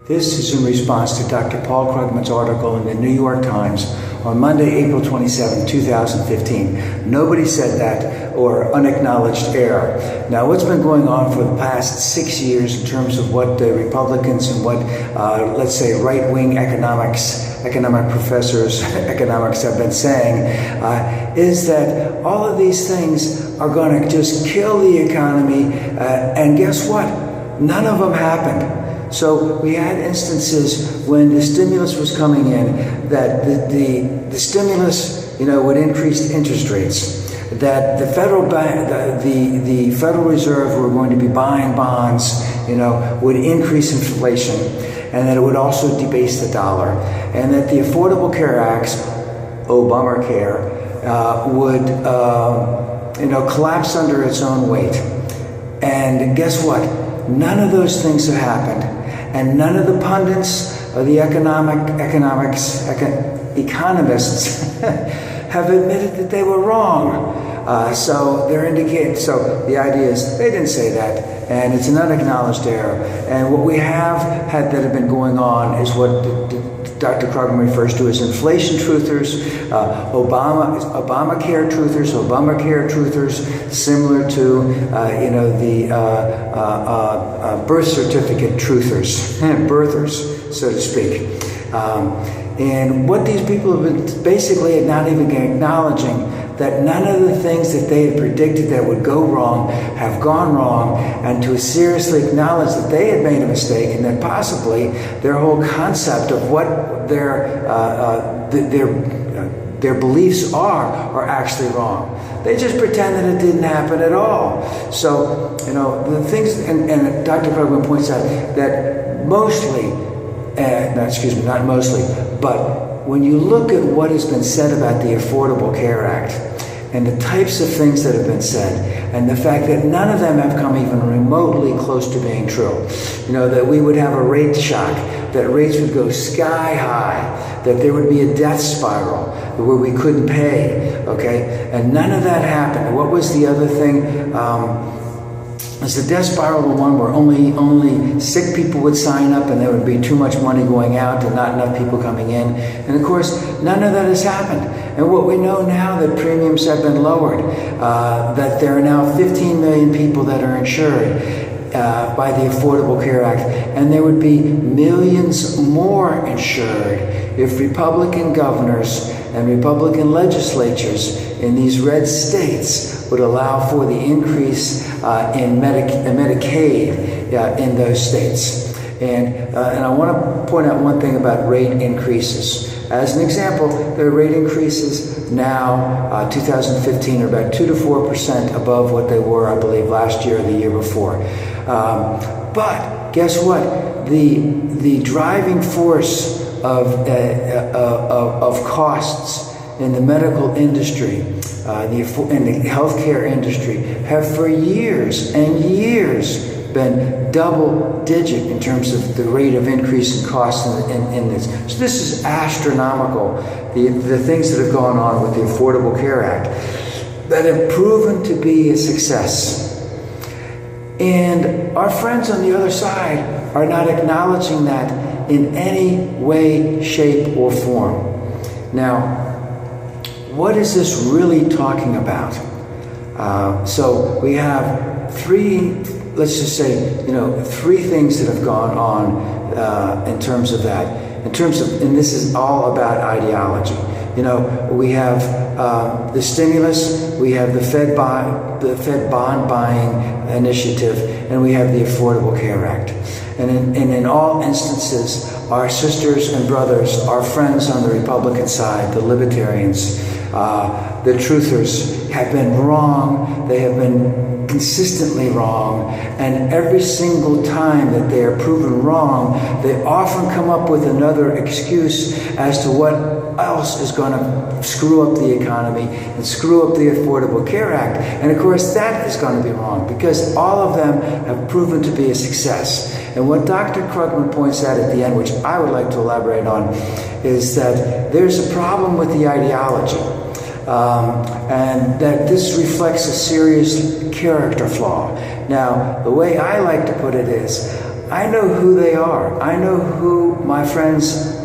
This is in response to Dr. Paul Krugman's article in the New York Times on Monday, April 27, 2015. Nobody said that, or unacknowledged error. Now, what's been going on for the past 6 years in terms of what the Republicans and what, let's say, right-wing economic professors, economics have been saying, is that all of these things are going to just kill the economy, and guess what? None of them happened. So we had instances when the stimulus was coming in that the stimulus, would increase interest rates, that the federal bank, the Federal Reserve were going to be buying bonds, would increase inflation, and that it would also debase the dollar, and that the Affordable Care Acts, Obamacare, would collapse under its own weight. And guess what? None of those things have happened, and none of the pundits or the economists have admitted that they were wrong. So they're indicating. So the idea is they didn't say that, and it's an unacknowledged error. And what we have had that have been going on is what Dr. Krugman refers to as inflation truthers, Obamacare truthers, similar to the birth certificate truthers, birthers, so to speak. And what these people have been basically not even acknowledging that none of the things that they had predicted that would go wrong have gone wrong, and to seriously acknowledge that they had made a mistake and that possibly their whole concept of what their beliefs are actually wrong. They just pretend that it didn't happen at all. So, the things, and Dr. Krugman points out that mostly, not mostly, but when you look at what has been said about the Affordable Care Act and the types of things that have been said, and the fact that none of them have come even remotely close to being true, that we would have a rate shock, that rates would go sky high, that there would be a death spiral where we couldn't pay, okay? And none of that happened. What was the other thing? Is the death spiral the one where only sick people would sign up and there would be too much money going out and not enough people coming in? And of course, none of that has happened. And what we know now, that premiums have been lowered, that there are now 15 million people that are insured by the Affordable Care Act, and there would be millions more insured if Republican governors and Republican legislatures in these red states would allow for the increase in Medicaid in those states. And I want to point out one thing about rate increases. As an example, the rate increases now, 2015, are about 2 to 4% above what they were, I believe, last year or the year before. But guess what? The driving force of costs in the medical industry, in the healthcare industry, have for years and years been double-digit in terms of the rate of increase in costs in this. So this is astronomical, the things that have gone on with the Affordable Care Act that have proven to be a success. And our friends on the other side are not acknowledging that in any way, shape, or form. Now, what is this really talking about? So we have let's just say, three things that have gone on in terms of that. And this is all about ideology. We have the stimulus, we have the Fed bond buying initiative, and we have the Affordable Care Act. And in all instances, our sisters and brothers, our friends on the Republican side, the libertarians, the truthers, have been wrong. They have been consistently wrong, and every single time that they are proven wrong, they often come up with another excuse as to what else is going to screw up the economy and screw up the Affordable Care Act. And of course, that is going to be wrong because all of them have proven to be a success. And what Dr. Krugman points out at the end, which I would like to elaborate on, is that there's a problem with the ideology. And that this reflects a serious character flaw. Now, the way I like to put it is, I know who they are. I know who my friends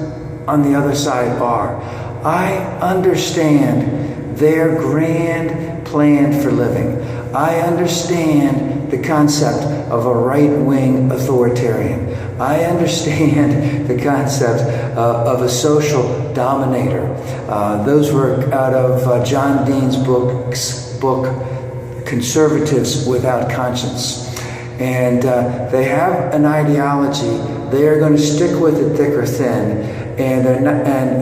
on the other side are. I understand their grand plan for living. I understand the concept of a right-wing authoritarian. I understand the concept of a social dominator. Those were out of John Dean's book, Conservatives Without Conscience. And they have an ideology. They are going to stick with it thick or thin. And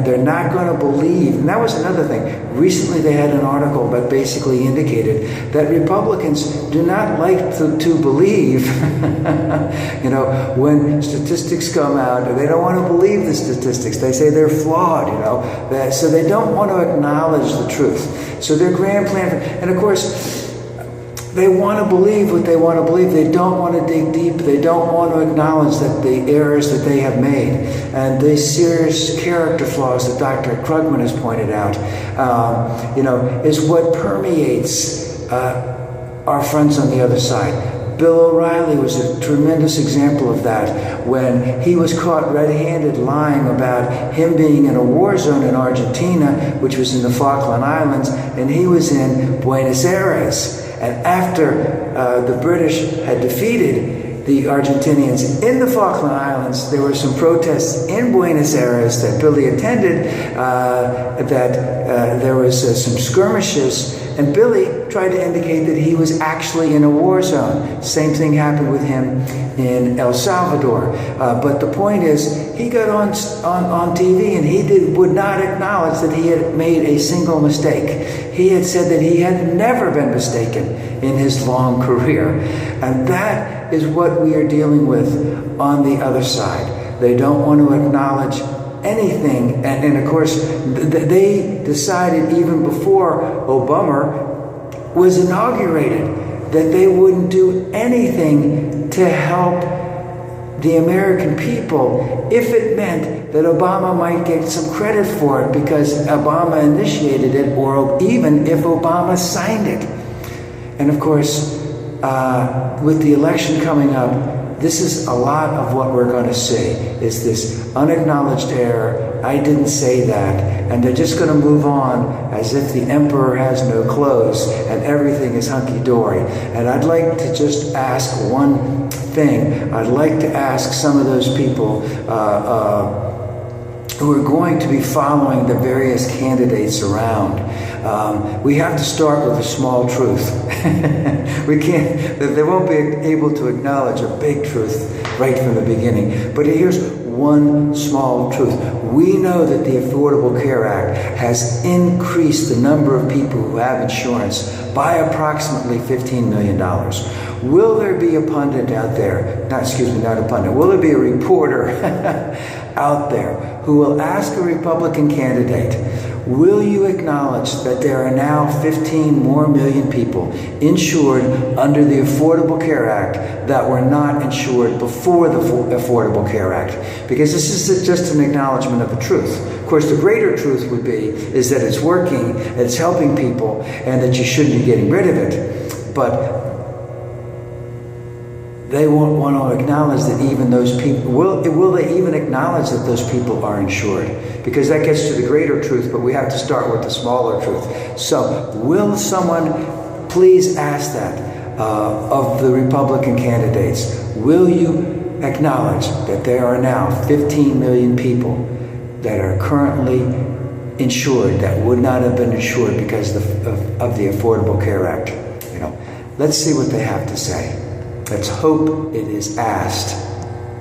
they're not going to believe. And that was another thing. Recently they had an article that basically indicated that Republicans do not like to believe, when statistics come out, they don't want to believe the statistics. They say they're flawed, so they don't want to acknowledge the truth. So their grand plan, and of course, they want to believe what they want to believe. They don't want to dig deep. They don't want to acknowledge that the errors that they have made and the serious character flaws that Dr. Krugman has pointed out, is what permeates our friends on the other side. Bill O'Reilly was a tremendous example of that when he was caught red-handed lying about him being in a war zone in Argentina, which was in the Falkland Islands, and he was in Buenos Aires. And after the British had defeated the Argentinians in the Falkland Islands, there were some protests in Buenos Aires that Billy attended, there was some skirmishes, and Billy tried to indicate that he was actually in a war zone. Same thing happened with him in El Salvador. But the point is, he got on TV and he would not acknowledge that he had made a single mistake. He had said that he had never been mistaken in his long career. And that is what we are dealing with on the other side. They don't want to acknowledge anything. And of course, they decided even before Obama was inaugurated that they wouldn't do anything to help the American people if it meant that Obama might get some credit for it because Obama initiated it, or even if Obama signed it. And of course, with the election coming up, this is a lot of what we're going to see, is this unacknowledged error. I didn't say that. And they're just going to move on as if the emperor has no clothes and everything is hunky-dory. And I'd like to just ask one thing. I'd like to ask some of those people who are going to be following the various candidates around. We have to start with a small truth. They won't be able to acknowledge a big truth right from the beginning. But here's one small truth. We know that the Affordable Care Act has increased the number of people who have insurance by approximately $15 million. Will there be a pundit out there, not a pundit, will there be a reporter out there who will ask a Republican candidate, will you acknowledge that there are now 15 more million people insured under the Affordable Care Act that were not insured before the Affordable Care Act? Because this is just an acknowledgement of the truth. Of course, the greater truth would be is that it's working, it's helping people, and that you shouldn't be getting rid of it. But they won't want to acknowledge that even those people, will they even acknowledge that those people are insured? Because that gets to the greater truth, but we have to start with the smaller truth. So, will someone please ask that of the Republican candidates? Will you acknowledge that there are now 15 million people that are currently insured that would not have been insured because of the Affordable Care Act? Let's see what they have to say. Let's hope it is asked.